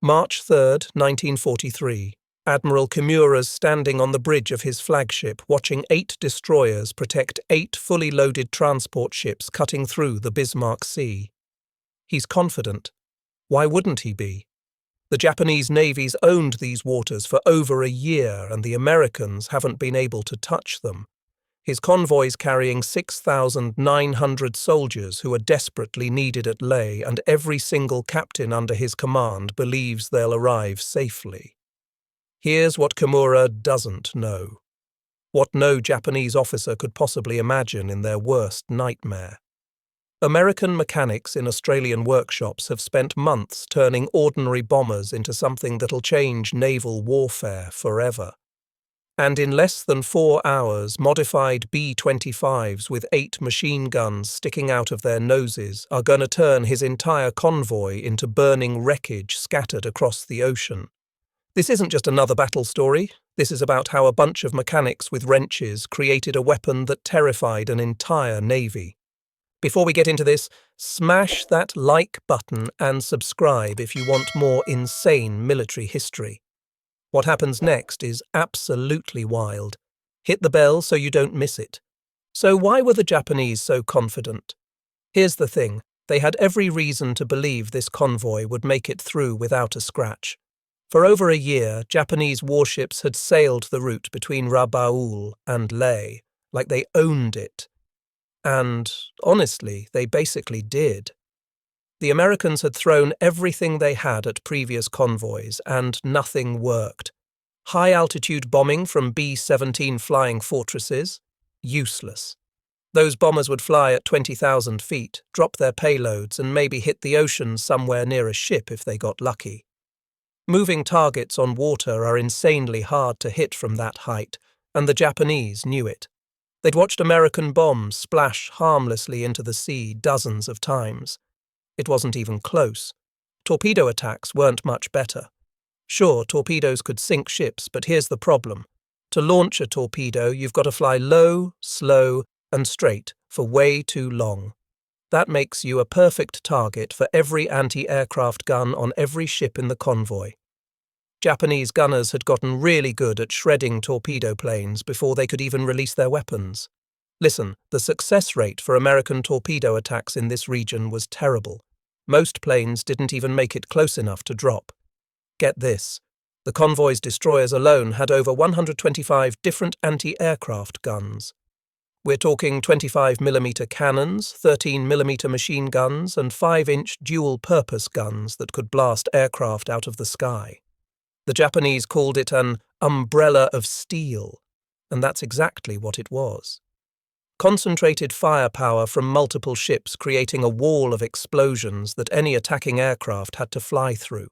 March 3, 1943. Admiral Kimura's standing on the bridge of his flagship, watching 8 destroyers protect 8 fully loaded transport ships cutting through the Bismarck Sea. He's confident. Why wouldn't he be? The Japanese navies owned these waters for over a year, and the Americans haven't been able to touch them. His convoys carrying 6,900 soldiers who are desperately needed at Leh, and every single captain under his command believes they'll arrive safely. Here's what Kimura doesn't know. What no Japanese officer could possibly imagine in their worst nightmare. American mechanics in Australian workshops have spent months turning ordinary bombers into something that'll change naval warfare forever. And in less than 4 hours, modified B-25s with 8 machine guns sticking out of their noses are going to turn his entire convoy into burning wreckage scattered across the ocean. This isn't just another battle story. This is about how a bunch of mechanics with wrenches created a weapon that terrified an entire navy. Before we get into this, smash that like button and subscribe if you want more insane military history. What happens next is absolutely wild. Hit the bell so you don't miss it. So why were the Japanese so confident? Here's the thing, they had every reason to believe this convoy would make it through without a scratch. For over a year, Japanese warships had sailed the route between Rabaul and Leh, like they owned it. And, honestly, they basically did. The Americans had thrown everything they had at previous convoys, and nothing worked. High-altitude bombing from B-17 flying fortresses? Useless. Those bombers would fly at 20,000 feet, drop their payloads, and maybe hit the ocean somewhere near a ship if they got lucky. Moving targets on water are insanely hard to hit from that height, and the Japanese knew it. They'd watched American bombs splash harmlessly into the sea dozens of times. It wasn't even close. Torpedo attacks weren't much better. Sure, torpedoes could sink ships, but here's the problem. To launch a torpedo, you've got to fly low, slow, and straight for way too long. That makes you a perfect target for every anti-aircraft gun on every ship in the convoy. Japanese gunners had gotten really good at shredding torpedo planes before they could even release their weapons. Listen, the success rate for American torpedo attacks in this region was terrible. Most planes didn't even make it close enough to drop. Get this, the convoy's destroyers alone had over 125 different anti-aircraft guns. We're talking 25mm cannons, 13mm machine guns, and 5-inch dual-purpose guns that could blast aircraft out of the sky. The Japanese called it an umbrella of steel, and that's exactly what it was. Concentrated firepower from multiple ships creating a wall of explosions that any attacking aircraft had to fly through.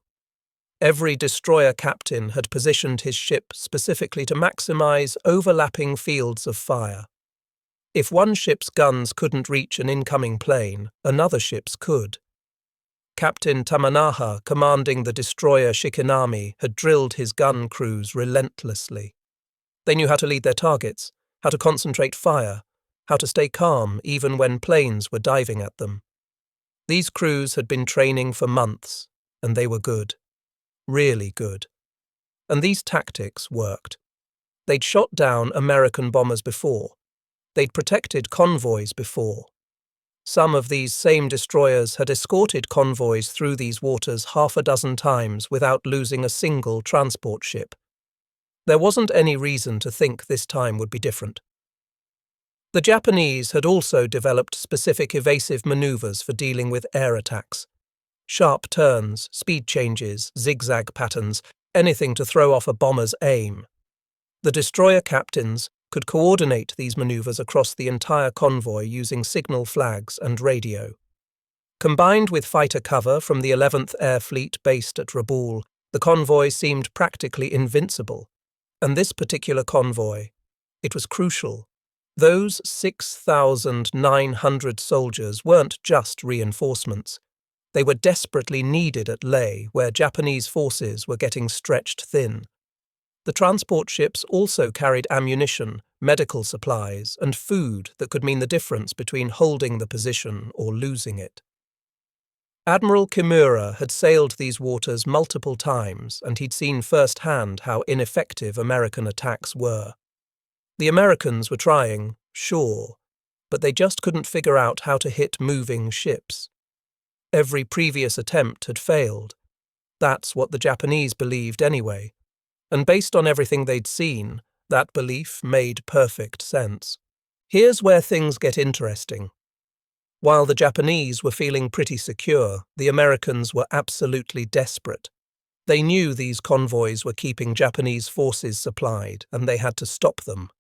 Every destroyer captain had positioned his ship specifically to maximize overlapping fields of fire. If one ship's guns couldn't reach an incoming plane, another ship's could. Captain Tamanaha, commanding the destroyer Shikinami, had drilled his gun crews relentlessly. They knew how to lead their targets, how to concentrate fire, how to stay calm even when planes were diving at them. These crews had been training for months, and they were good. Really good. And these tactics worked. They'd shot down American bombers before. They'd protected convoys before. Some of these same destroyers had escorted convoys through these waters 6 times without losing a single transport ship. There wasn't any reason to think this time would be different. The Japanese had also developed specific evasive maneuvers for dealing with air attacks. Sharp turns, speed changes, zigzag patterns, anything to throw off a bomber's aim. The destroyer captains could coordinate these maneuvers across the entire convoy using signal flags and radio. Combined with fighter cover from the 11th Air Fleet based at Rabaul, the convoy seemed practically invincible. And this particular convoy, it was crucial. Those 6,900 soldiers weren't just reinforcements. They were desperately needed at Leh, where Japanese forces were getting stretched thin. The transport ships also carried ammunition, medical supplies, and food that could mean the difference between holding the position or losing it. Admiral Kimura had sailed these waters multiple times, and he'd seen firsthand how ineffective American attacks were. The Americans were trying, sure, but they just couldn't figure out how to hit moving ships. Every previous attempt had failed. That's what the Japanese believed anyway, and based on everything they'd seen, that belief made perfect sense. Here's where things get interesting. While the Japanese were feeling pretty secure, the Americans were absolutely desperate. They knew these convoys were keeping Japanese forces supplied, and they had to stop them.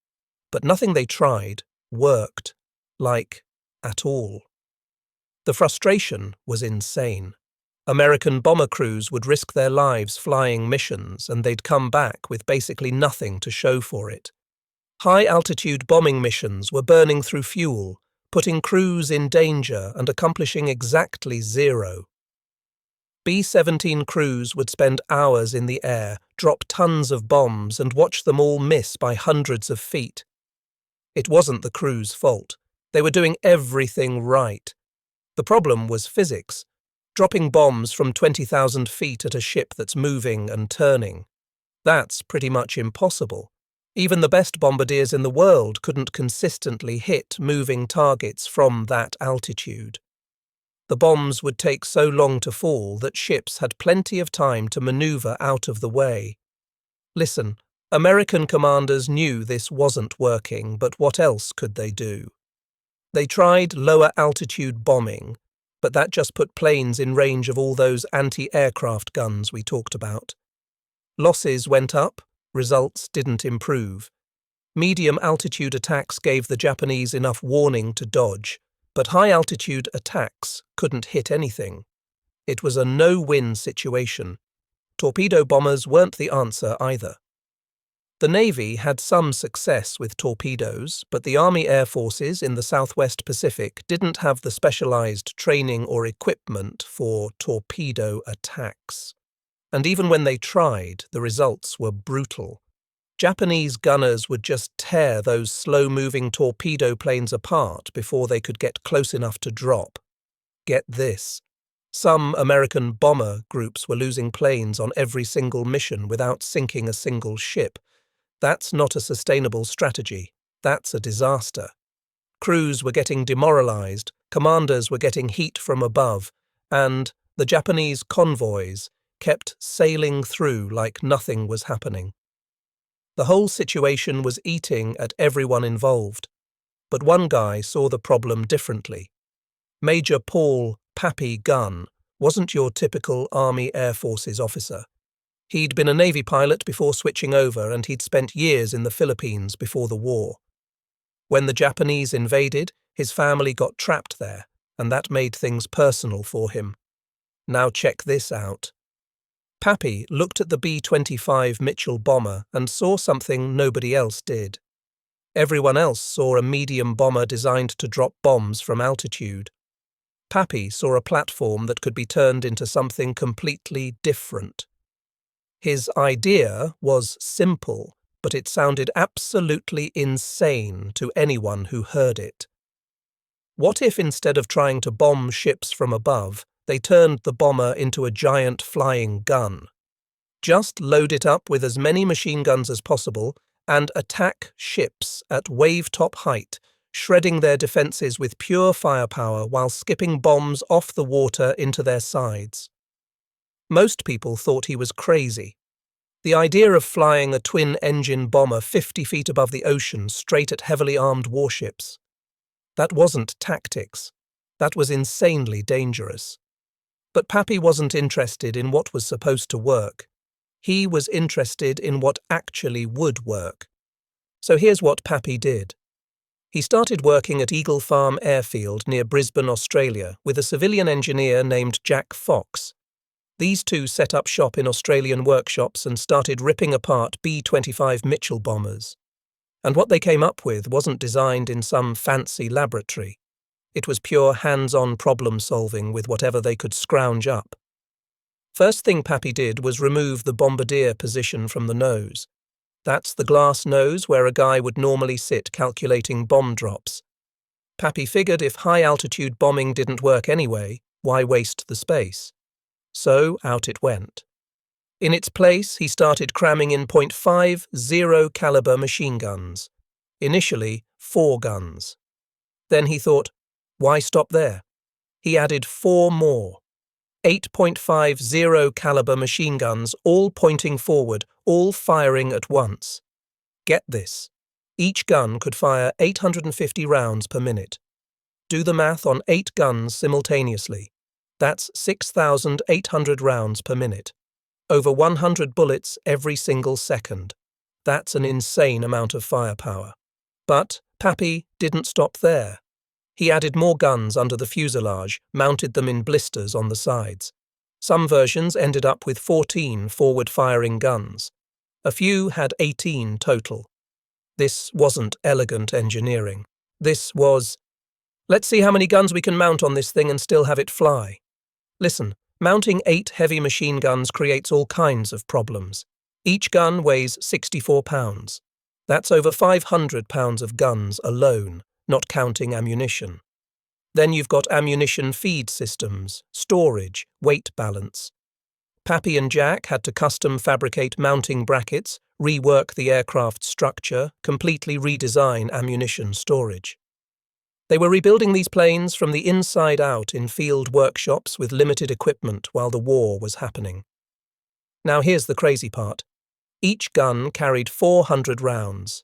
But nothing they tried worked, at all. The frustration was insane. American bomber crews would risk their lives flying missions, and they'd come back with basically nothing to show for it. High-altitude bombing missions were burning through fuel, putting crews in danger and accomplishing exactly zero. B-17 crews would spend hours in the air, drop tons of bombs, and watch them all miss by hundreds of feet. It wasn't the crew's fault. They were doing everything right. The problem was physics. Dropping bombs from 20,000 feet at a ship that's moving and turning. That's pretty much impossible. Even the best bombardiers in the world couldn't consistently hit moving targets from that altitude. The bombs would take so long to fall that ships had plenty of time to maneuver out of the way. Listen, American commanders knew this wasn't working, but what else could they do? They tried lower-altitude bombing, but that just put planes in range of all those anti-aircraft guns we talked about. Losses went up, results didn't improve. Medium-altitude attacks gave the Japanese enough warning to dodge, but high-altitude attacks couldn't hit anything. It was a no-win situation. Torpedo bombers weren't the answer either. The Navy had some success with torpedoes, but the Army Air Forces in the Southwest Pacific didn't have the specialized training or equipment for torpedo attacks. And even when they tried, the results were brutal. Japanese gunners would just tear those slow-moving torpedo planes apart before they could get close enough to drop. Get this. Some American bomber groups were losing planes on every single mission without sinking a single ship. That's not a sustainable strategy. That's a disaster. Crews were getting demoralized, commanders were getting heat from above, and the Japanese convoys kept sailing through like nothing was happening. The whole situation was eating at everyone involved, but one guy saw the problem differently. Major Paul "Pappy" Gunn wasn't your typical Army Air Forces officer. He'd been a Navy pilot before switching over, and he'd spent years in the Philippines before the war. When the Japanese invaded, his family got trapped there, and that made things personal for him. Now check this out. Pappy looked at the B-25 Mitchell bomber and saw something nobody else did. Everyone else saw a medium bomber designed to drop bombs from altitude. Pappy saw a platform that could be turned into something completely different. His idea was simple, but it sounded absolutely insane to anyone who heard it. What if instead of trying to bomb ships from above, they turned the bomber into a giant flying gun? Just load it up with as many machine guns as possible and attack ships at wave-top height, shredding their defenses with pure firepower while skipping bombs off the water into their sides. Most people thought he was crazy. The idea of flying a twin-engine bomber 50 feet above the ocean straight at heavily armed warships. That wasn't tactics. That was insanely dangerous. But Pappy wasn't interested in what was supposed to work. He was interested in what actually would work. So here's what Pappy did. He started working at Eagle Farm Airfield near Brisbane, Australia, with a civilian engineer named Jack Fox. These two set up shop in Australian workshops and started ripping apart B-25 Mitchell bombers. And what they came up with wasn't designed in some fancy laboratory. It was pure hands-on problem-solving with whatever they could scrounge up. First thing Pappy did was remove the bombardier position from the nose. That's the glass nose where a guy would normally sit calculating bomb drops. Pappy figured if high-altitude bombing didn't work anyway, Why waste the space? So out it went. In its place, he started cramming in .50 caliber machine guns. Initially, 4 guns. Then he thought, why stop there? He added 4 more. 8.50 caliber machine guns, all pointing forward, all firing at once. Get this. Each gun could fire 850 rounds per minute. Do the math on 8 guns simultaneously. That's 6,800 rounds per minute. Over 100 bullets every single second. That's an insane amount of firepower. But Pappy didn't stop there. He added more guns under the fuselage, mounted them in blisters on the sides. Some versions ended up with 14 forward-firing guns. A few had 18 total. This wasn't elegant engineering. This was, let's see how many guns we can mount on this thing and still have it fly. Listen, mounting 8 heavy machine guns creates all kinds of problems. Each gun weighs 64 pounds. That's over 500 pounds of guns alone, not counting ammunition. Then you've got ammunition feed systems, storage, weight balance. Pappy and Jack had to custom fabricate mounting brackets, rework the aircraft structure, completely redesign ammunition storage. They were rebuilding these planes from the inside out in field workshops with limited equipment while the war was happening. Now here's the crazy part. Each gun carried 400 rounds.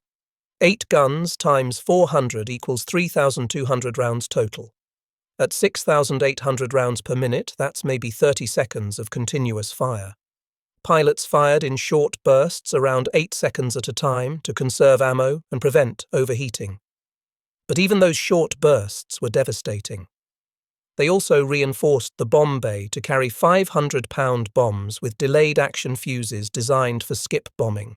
8 guns times 400 equals 3,200 rounds total. At 6,800 rounds per minute, that's maybe 30 seconds of continuous fire. Pilots fired in short bursts around 8 seconds at a time to conserve ammo and prevent overheating. But even those short bursts were devastating. They also reinforced the bomb bay to carry 500-pound bombs with delayed action fuses designed for skip bombing.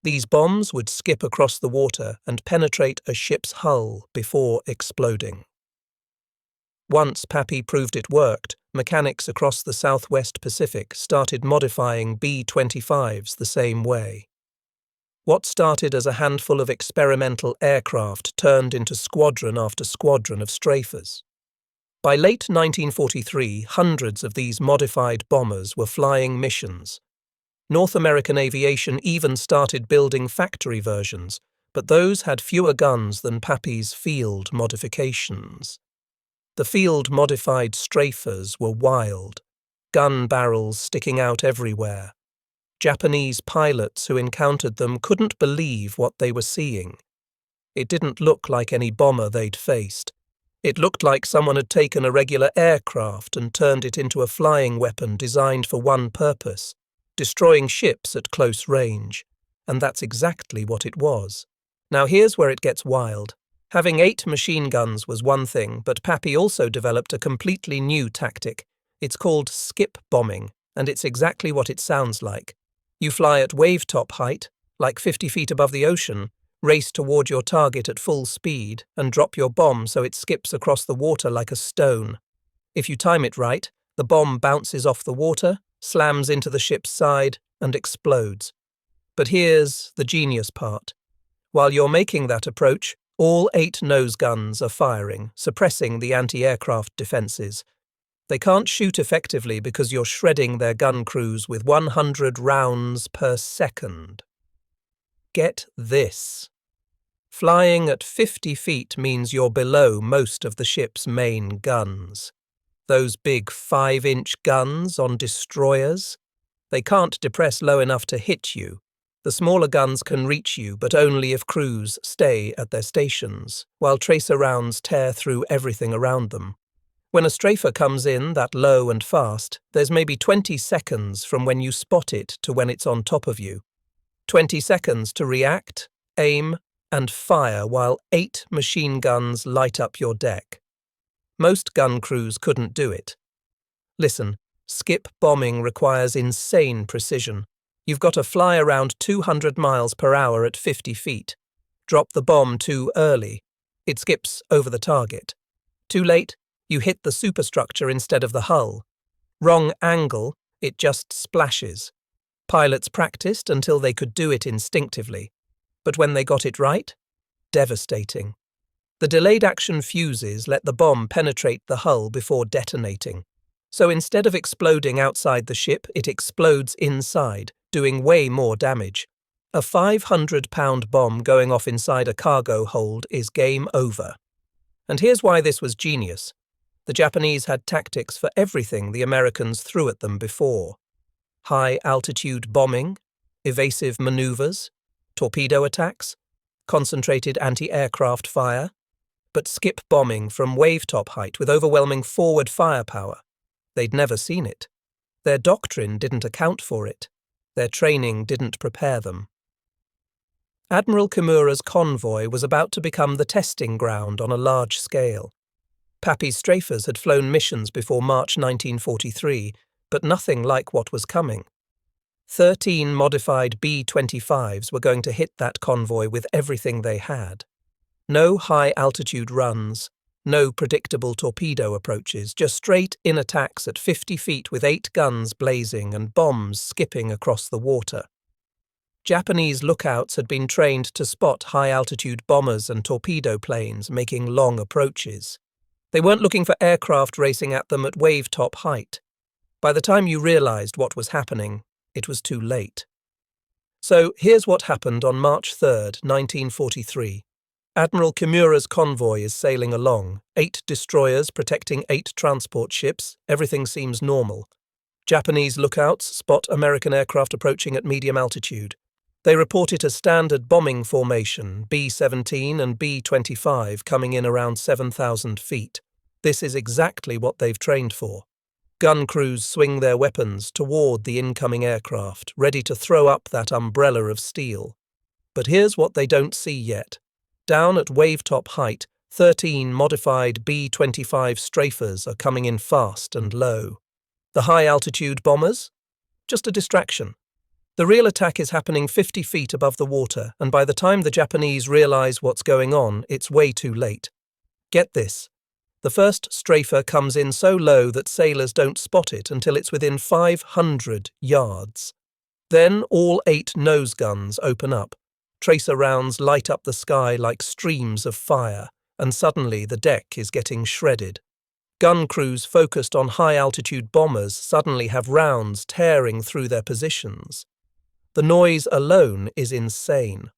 These bombs would skip across the water and penetrate a ship's hull before exploding. Once Pappy proved it worked, mechanics across the Southwest Pacific started modifying B-25s the same way. What started as a handful of experimental aircraft turned into squadron after squadron of strafers. By late 1943, hundreds of these modified bombers were flying missions. North American Aviation even started building factory versions, but those had fewer guns than Pappy's field modifications. The field-modified strafers were wild, gun barrels sticking out everywhere. Japanese pilots who encountered them couldn't believe what they were seeing. It didn't look like any bomber they'd faced. It looked like someone had taken a regular aircraft and turned it into a flying weapon designed for one purpose, destroying ships at close range. And that's exactly what it was. Now here's where it gets wild. Having 8 machine guns was one thing, but Pappy also developed a completely new tactic. It's called skip bombing, and it's exactly what it sounds like. You fly at wave-top height, like 50 feet above the ocean, race toward your target at full speed, and drop your bomb so it skips across the water like a stone. If you time it right, the bomb bounces off the water, slams into the ship's side, and explodes. But here's the genius part. While you're making that approach, all 8 nose guns are firing, suppressing the anti-aircraft defenses. They can't shoot effectively because you're shredding their gun crews with 100 rounds per second. Get this. Flying at 50 feet means you're below most of the ship's main guns. Those big 5-inch guns on destroyers, they can't depress low enough to hit you. The smaller guns can reach you, but only if crews stay at their stations, while tracer rounds tear through everything around them. When a strafer comes in that low and fast, there's maybe 20 seconds from when you spot it to when it's on top of you. 20 seconds to react, aim, and fire while 8 machine guns light up your deck. Most gun crews couldn't do it. Listen, skip bombing requires insane precision. You've got to fly around 200 miles per hour at 50 feet. Drop the bomb too early. It skips over the target. Too late, you hit the superstructure instead of the hull. Wrong angle, it just splashes. Pilots practiced until they could do it instinctively. But when they got it right, devastating. The delayed action fuses let the bomb penetrate the hull before detonating. So instead of exploding outside the ship, it explodes inside, doing way more damage. A 500-pound bomb going off inside a cargo hold is game over. And here's why this was genius. The Japanese had tactics for everything the Americans threw at them before. High-altitude bombing, evasive maneuvers, torpedo attacks, concentrated anti-aircraft fire, but skip bombing from wave-top height with overwhelming forward firepower. They'd never seen it. Their doctrine didn't account for it. Their training didn't prepare them. Admiral Kimura's convoy was about to become the testing ground on a large scale. Pappy's strafers had flown missions before March 1943, but nothing like what was coming. 13 modified B-25s were going to hit that convoy with everything they had. No high-altitude runs, no predictable torpedo approaches, just straight-in attacks at 50 feet with 8 guns blazing and bombs skipping across the water. Japanese lookouts had been trained to spot high-altitude bombers and torpedo planes making long approaches. They weren't looking for aircraft racing at them at wave-top height. By the time you realized what was happening, it was too late. So here's what happened on March 3rd, 1943. Admiral Kimura's convoy is sailing along, 8 destroyers protecting 8 transport ships. Everything seems normal. Japanese lookouts spot American aircraft approaching at medium altitude. They report it as standard bombing formation, B-17 and B-25 coming in around 7,000 feet. This is exactly what they've trained for. Gun crews swing their weapons toward the incoming aircraft, ready to throw up that umbrella of steel. But here's what they don't see yet. Down at wave-top height, 13 modified B-25 strafers are coming in fast and low. The high-altitude bombers? Just a distraction. The real attack is happening 50 feet above the water, and by the time the Japanese realize what's going on, it's way too late. Get this. The first strafer comes in so low that sailors don't spot it until it's within 500 yards. Then all 8 nose guns open up. Tracer rounds light up the sky like streams of fire, and suddenly the deck is getting shredded. Gun crews focused on high-altitude bombers suddenly have rounds tearing through their positions. The noise alone is insane.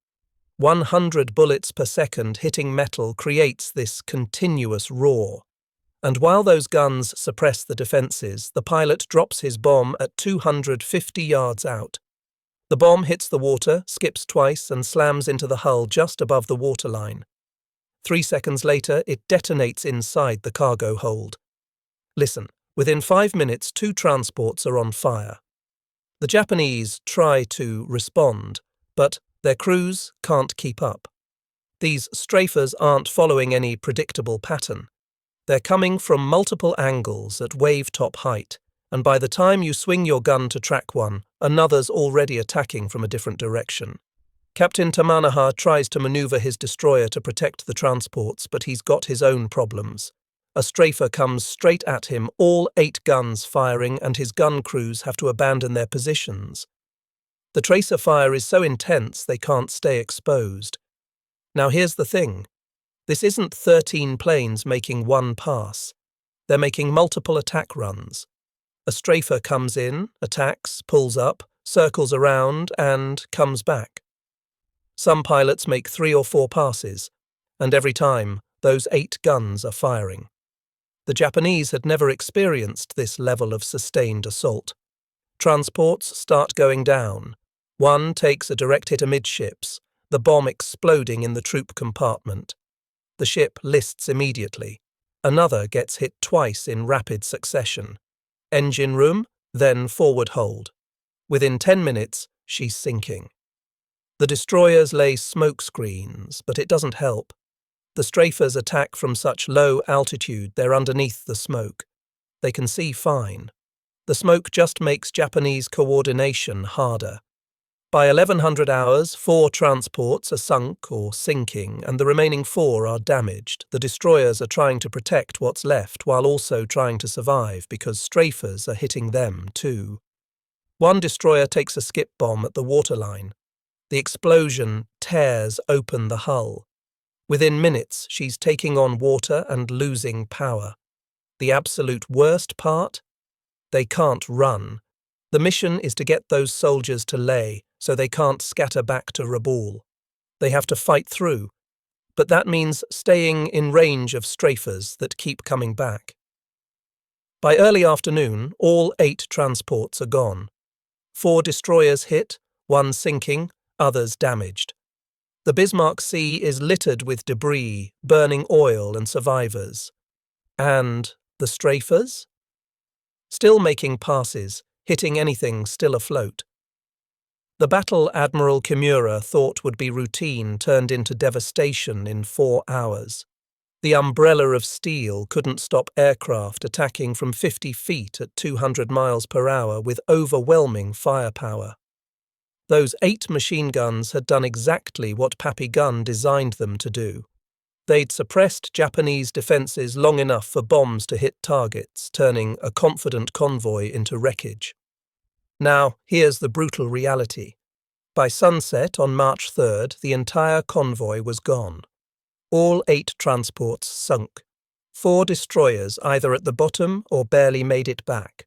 100 bullets per second hitting metal creates this continuous roar. And while those guns suppress the defenses, the pilot drops his bomb at 250 yards out. The bomb hits the water, skips twice, and slams into the hull just above the waterline. 3 seconds later, it detonates inside the cargo hold. Listen, within 5 minutes, 2 transports are on fire. The Japanese try to respond, but their crews can't keep up. These strafers aren't following any predictable pattern. They're coming from multiple angles at wave-top height, and by the time you swing your gun to track one, another's already attacking from a different direction. Captain Tamanaha tries to maneuver his destroyer to protect the transports, but he's got his own problems. A strafer comes straight at him, all 8 guns firing, and his gun crews have to abandon their positions. The tracer fire is so intense they can't stay exposed. Now here's the thing. This isn't 13 planes making one pass. They're making multiple attack runs. A strafer comes in, attacks, pulls up, circles around, and comes back. Some pilots make 3 or 4 passes, and every time, those 8 guns are firing. The Japanese had never experienced this level of sustained assault. Transports start going down. One takes a direct hit amidships, the bomb exploding in the troop compartment. The ship lists immediately. Another gets hit twice in rapid succession. Engine room, then forward hold. Within 10 minutes, she's sinking. The destroyers lay smoke screens, but it doesn't help. The strafers attack from such low altitude they're underneath the smoke. They can see fine. The smoke just makes Japanese coordination harder. By 1100 hours, 4 transports are sunk or sinking, and the remaining 4 are damaged. The destroyers are trying to protect what's left while also trying to survive because strafers are hitting them too. One destroyer takes a skip bomb at the waterline. The explosion tears open the hull. Within minutes, she's taking on water and losing power. The absolute worst part? They can't run. The mission is to get those soldiers to lay, so they can't scatter back to Rabaul. They have to fight through, but that means staying in range of strafers that keep coming back. By early afternoon, all 8 transports are gone. 4 destroyers hit, 1 sinking, others damaged. The Bismarck Sea is littered with debris, burning oil and survivors. And the strafers? Still making passes, hitting anything still afloat. The battle Admiral Kimura thought would be routine turned into devastation in 4 hours. The umbrella of steel couldn't stop aircraft attacking from 50 feet at 200 miles per hour with overwhelming firepower. Those 8 machine guns had done exactly what Pappy Gunn designed them to do. They'd suppressed Japanese defences long enough for bombs to hit targets, turning a confident convoy into wreckage. Now, here's the brutal reality. By sunset on March 3rd, the entire convoy was gone. All 8 transports sunk. 4 destroyers either at the bottom or barely made it back.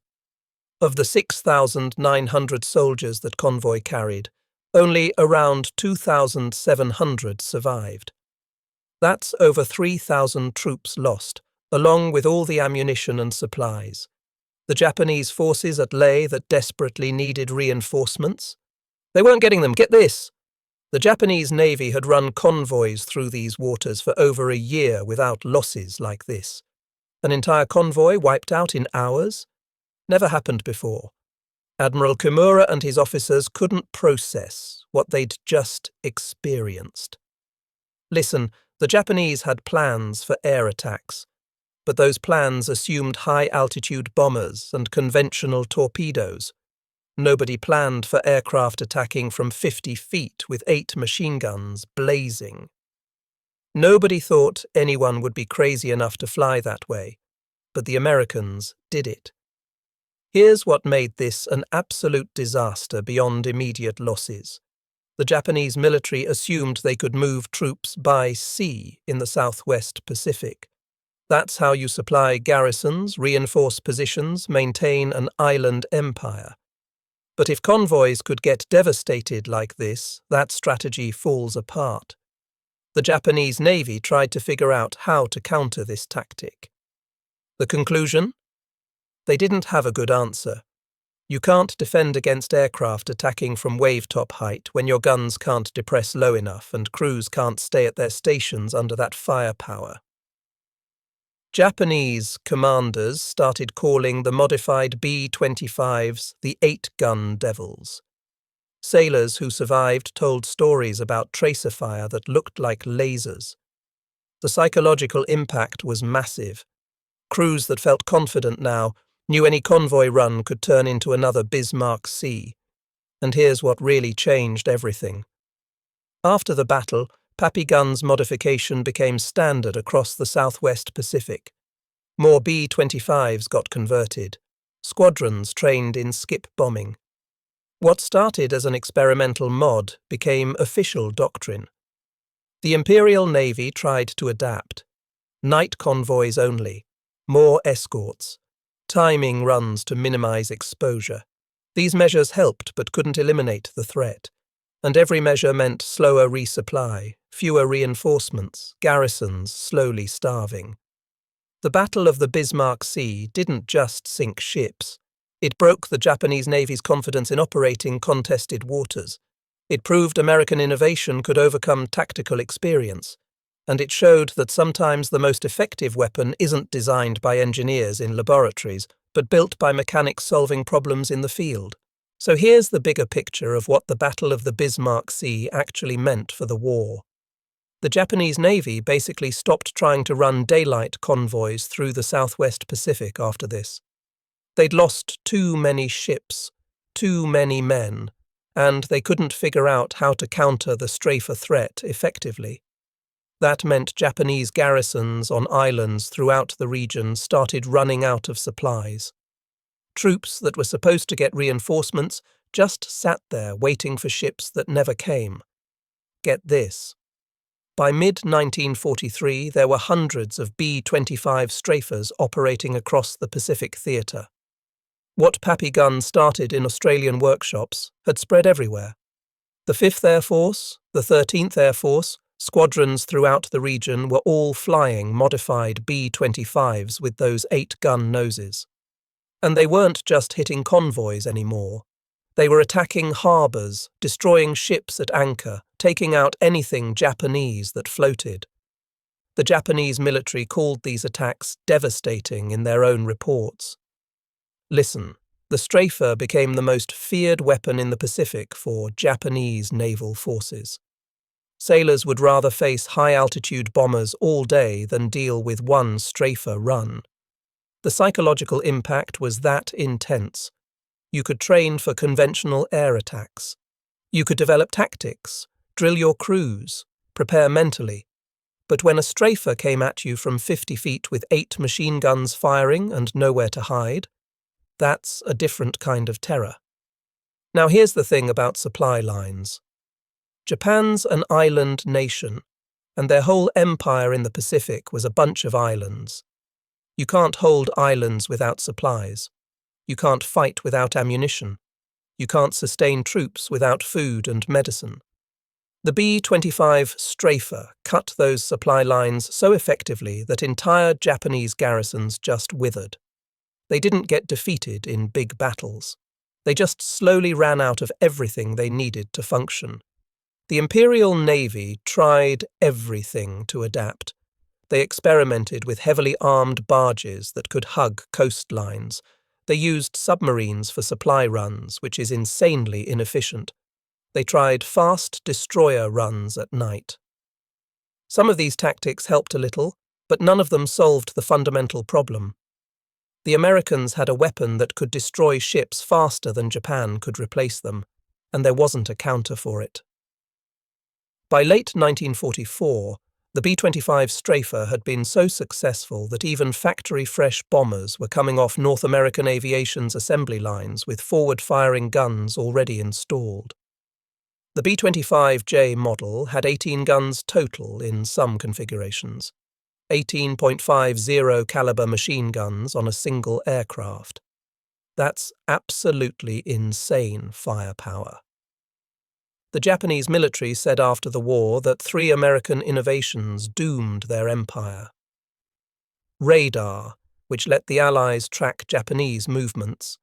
Of the 6,900 soldiers that convoy carried, only around 2,700 survived. That's over 3,000 troops lost, along with all the ammunition and supplies. The Japanese forces at Leh that desperately needed reinforcements? They weren't getting them, get this! The Japanese Navy had run convoys through these waters for over a year without losses like this. An entire convoy wiped out in hours? Never happened before. Admiral Kimura and his officers couldn't process what they'd just experienced. Listen, the Japanese had plans for air attacks, but those plans assumed high-altitude bombers and conventional torpedoes. Nobody planned for aircraft attacking from 50 feet with 8 machine guns blazing. Nobody thought anyone would be crazy enough to fly that way, but the Americans did it. Here's what made this an absolute disaster beyond immediate losses. The Japanese military assumed they could move troops by sea in the Southwest Pacific. That's how you supply garrisons, reinforce positions, maintain an island empire. But if convoys could get devastated like this, that strategy falls apart. The Japanese Navy tried to figure out how to counter this tactic. The conclusion? They didn't have a good answer. You can't defend against aircraft attacking from wave-top height when your guns can't depress low enough and crews can't stay at their stations under that firepower. Japanese commanders started calling the modified B-25s the 8-gun devils. Sailors who survived told stories about tracer fire that looked like lasers. The psychological impact was massive. Crews that felt confident now knew any convoy run could turn into another Bismarck Sea. And here's what really changed everything. After the battle, Pappy Gunn's modification became standard across the Southwest Pacific. More B-25s got converted. Squadrons trained in skip bombing. What started as an experimental mod became official doctrine. The Imperial Navy tried to adapt. Night convoys only. More escorts. Timing runs to minimize exposure. These measures helped but couldn't eliminate the threat. And every measure meant slower resupply, fewer reinforcements, garrisons slowly starving. The Battle of the Bismarck Sea didn't just sink ships. It broke the Japanese Navy's confidence in operating contested waters. It proved American innovation could overcome tactical experience. And it showed that sometimes the most effective weapon isn't designed by engineers in laboratories, but built by mechanics solving problems in the field. So here's the bigger picture of what the Battle of the Bismarck Sea actually meant for the war. The Japanese Navy basically stopped trying to run daylight convoys through the Southwest Pacific after this. They'd lost too many ships, too many men, and they couldn't figure out how to counter the strafer threat effectively. That meant Japanese garrisons on islands throughout the region started running out of supplies. Troops that were supposed to get reinforcements just sat there waiting for ships that never came. Get this. By mid-1943, there were hundreds of B-25 strafers operating across the Pacific theatre. What Pappy guns started in Australian workshops had spread everywhere. The 5th Air Force, the 13th Air Force, squadrons throughout the region were all flying modified B-25s with those 8-gun noses. And they weren't just hitting convoys anymore. They were attacking harbours, destroying ships at anchor, taking out anything Japanese that floated. The Japanese military called these attacks devastating in their own reports. Listen, the strafer became the most feared weapon in the Pacific for Japanese naval forces. Sailors would rather face high-altitude bombers all day than deal with one strafer run. The psychological impact was that intense. You could train for conventional air attacks. You could develop tactics, drill your crews, prepare mentally. But when a strafer came at you from 50 feet with 8 machine guns firing and nowhere to hide, that's a different kind of terror. Now here's the thing about supply lines. Japan's an island nation, and their whole empire in the Pacific was a bunch of islands. You can't hold islands without supplies. You can't fight without ammunition. You can't sustain troops without food and medicine. The B-25 strafer cut those supply lines so effectively that entire Japanese garrisons just withered. They didn't get defeated in big battles. They just slowly ran out of everything they needed to function. The Imperial Navy tried everything to adapt. They experimented with heavily armed barges that could hug coastlines. They used submarines for supply runs, which is insanely inefficient. They tried fast destroyer runs at night. Some of these tactics helped a little, but none of them solved the fundamental problem. The Americans had a weapon that could destroy ships faster than Japan could replace them, and there wasn't a counter for it. By late 1944, the B-25 strafer had been so successful that even factory-fresh bombers were coming off North American Aviation's assembly lines with forward-firing guns already installed. The B-25J model had 18 guns total in some configurations, 18.50 caliber machine guns on a single aircraft. That's absolutely insane firepower. The Japanese military said after the war that 3 American innovations doomed their empire. Radar, which let the Allies track Japanese movements.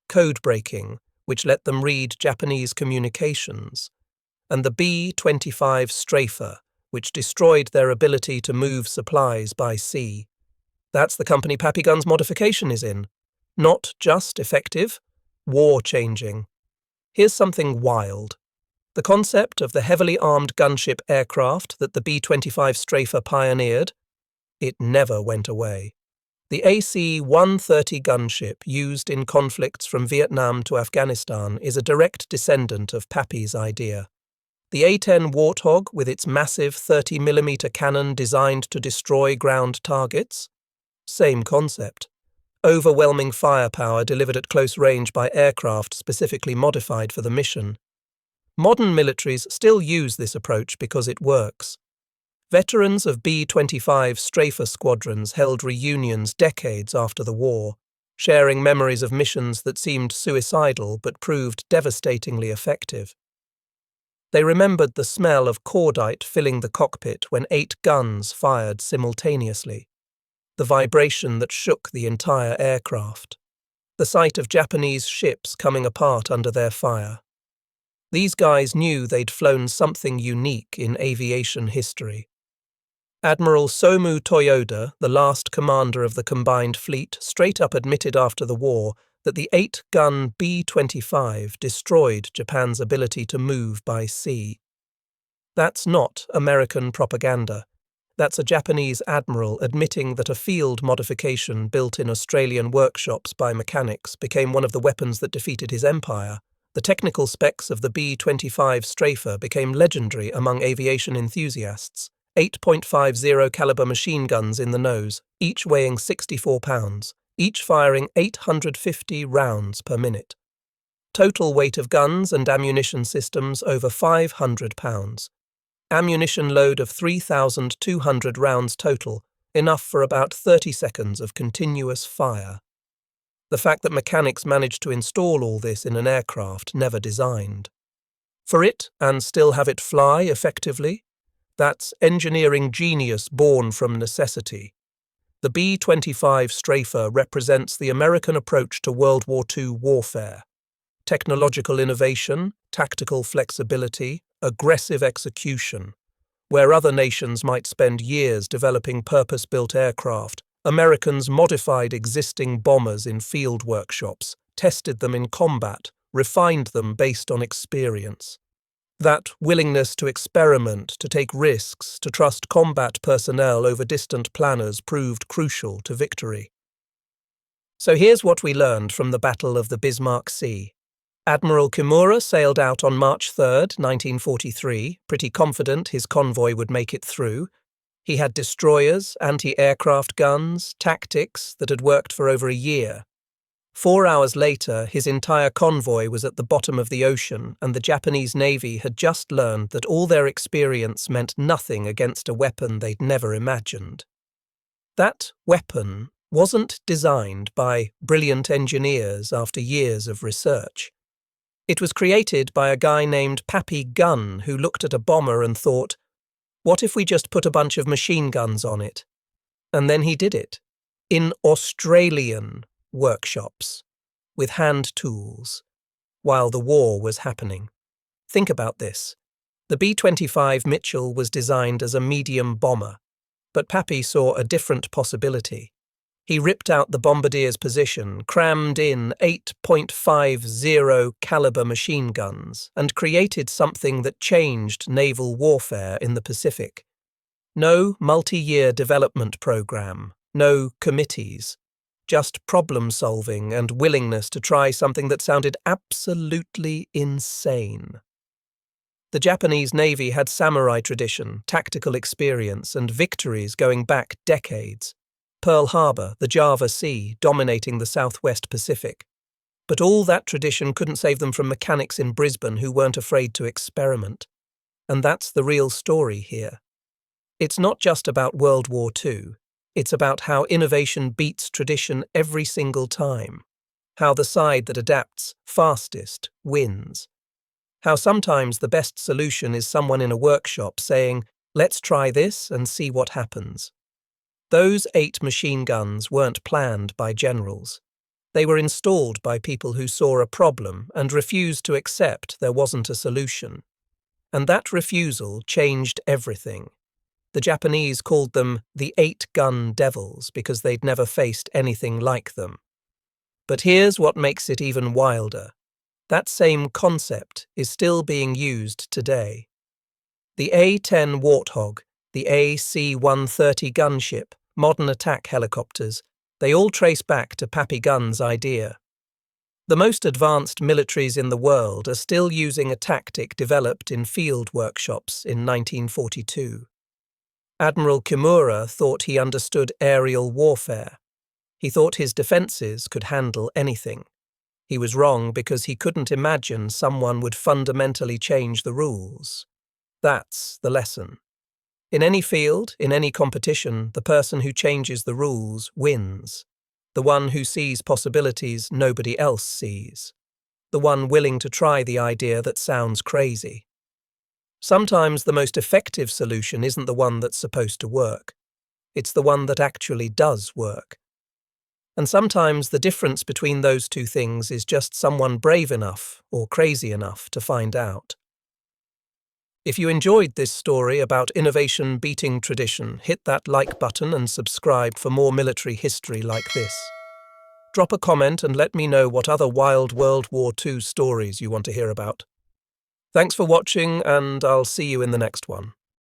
Code breaking, which let them read Japanese communications. And the B-25 strafer, which destroyed their ability to move supplies by sea. That's the company Pappy Guns modification is in. Not just effective, war-changing. Here's something wild. The concept of the heavily armed gunship aircraft that the B-25 strafer pioneered, it never went away. The AC-130 gunship used in conflicts from Vietnam to Afghanistan is a direct descendant of Pappy's idea. The A-10 Warthog, with its massive 30mm cannon designed to destroy ground targets? Same concept. Overwhelming firepower delivered at close range by aircraft specifically modified for the mission. Modern militaries still use this approach because it works. Veterans of B-25 strafer squadrons held reunions decades after the war, sharing memories of missions that seemed suicidal but proved devastatingly effective. They remembered the smell of cordite filling the cockpit when 8 guns fired simultaneously, the vibration that shook the entire aircraft, the sight of Japanese ships coming apart under their fire. These guys knew they'd flown something unique in aviation history. Admiral Somu Toyoda, the last commander of the combined fleet, straight up admitted after the war that the 8-gun B-25 destroyed Japan's ability to move by sea. That's not American propaganda. That's a Japanese admiral admitting that a field modification built in Australian workshops by mechanics became one of the weapons that defeated his empire. The technical specs of the B-25 strafer became legendary among aviation enthusiasts. 8.50 caliber machine guns in the nose, each weighing 64 pounds, each firing 850 rounds per minute. Total weight of guns and ammunition systems over 500 pounds. Ammunition load of 3,200 rounds total, enough for about 30 seconds of continuous fire. The fact that mechanics managed to install all this in an aircraft never designed. For it, and still have it fly effectively, that's engineering genius born from necessity. The B-25 Strafer represents the American approach to World War II warfare. Technological innovation, tactical flexibility, aggressive execution. Where other nations might spend years developing purpose-built aircraft, Americans modified existing bombers in field workshops, tested them in combat, refined them based on experience. That willingness to experiment, to take risks, to trust combat personnel over distant planners proved crucial to victory. So here's what we learned from the Battle of the Bismarck Sea. Admiral Kimura sailed out on March 3, 1943, pretty confident his convoy would make it through. He had destroyers, anti-aircraft guns, tactics that had worked for over a year. 4 hours later, his entire convoy was at the bottom of the ocean, and the Japanese Navy had just learned that all their experience meant nothing against a weapon they'd never imagined. That weapon wasn't designed by brilliant engineers after years of research. It was created by a guy named Pappy Gunn who looked at a bomber and thought, what if we just put a bunch of machine guns on it? And then he did it. In Australian workshops, with hand tools, while the war was happening. Think about this. The B-25 Mitchell was designed as a medium bomber, but Pappy saw a different possibility. He ripped out the bombardier's position, crammed in 8.50 caliber machine guns, and created something that changed naval warfare in the Pacific. No multi-year development program, no committees, just problem-solving and willingness to try something that sounded absolutely insane. The Japanese Navy had samurai tradition, tactical experience, and victories going back decades. Pearl Harbor, the Java Sea, dominating the Southwest Pacific. But all that tradition couldn't save them from mechanics in Brisbane who weren't afraid to experiment. And that's the real story here. It's not just about World War II. It's about how innovation beats tradition every single time. How the side that adapts fastest wins. How sometimes the best solution is someone in a workshop saying, let's try this and see what happens. Those 8 machine guns weren't planned by generals. They were installed by people who saw a problem and refused to accept there wasn't a solution. And that refusal changed everything. The Japanese called them the 8-gun devils because they'd never faced anything like them. But here's what makes it even wilder. That same concept is still being used today. The A-10 Warthog, the AC-130 gunship, modern attack helicopters, they all trace back to Pappy Gunn's idea. The most advanced militaries in the world are still using a tactic developed in field workshops in 1942. Admiral Kimura thought he understood aerial warfare. He thought his defences could handle anything. He was wrong because he couldn't imagine someone would fundamentally change the rules. That's the lesson. In any field, in any competition, the person who changes the rules wins. The one who sees possibilities nobody else sees. The one willing to try the idea that sounds crazy. Sometimes the most effective solution isn't the one that's supposed to work. It's the one that actually does work. And sometimes the difference between those two things is just someone brave enough or crazy enough to find out. If you enjoyed this story about innovation beating tradition, hit that like button and subscribe for more military history like this. Drop a comment and let me know what other wild World War II stories you want to hear about. Thanks for watching, and I'll see you in the next one.